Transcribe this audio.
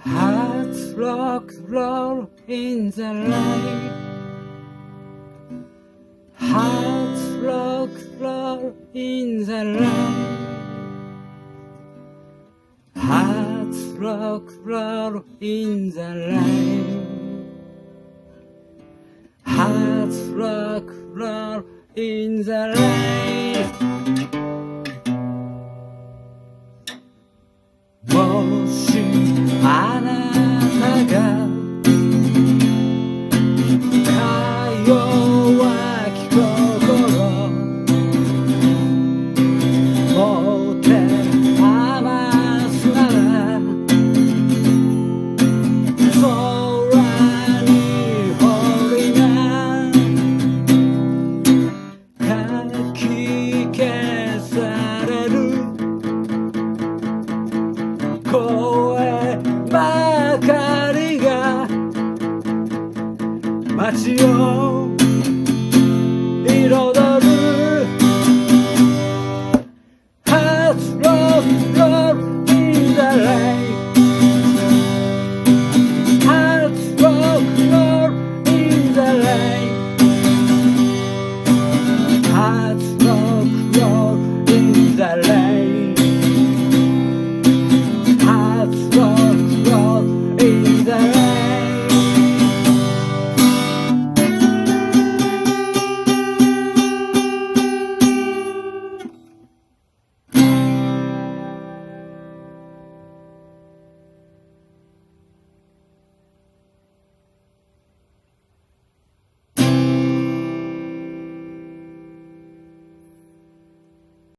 Hearts rock roll in the light. Hearts rock roll in the light. Hearts rock roll in the light. Hearts rock roll in the light. もしあなたがか弱き心持て余すなら空に彫りがかき消される声ばかりが街を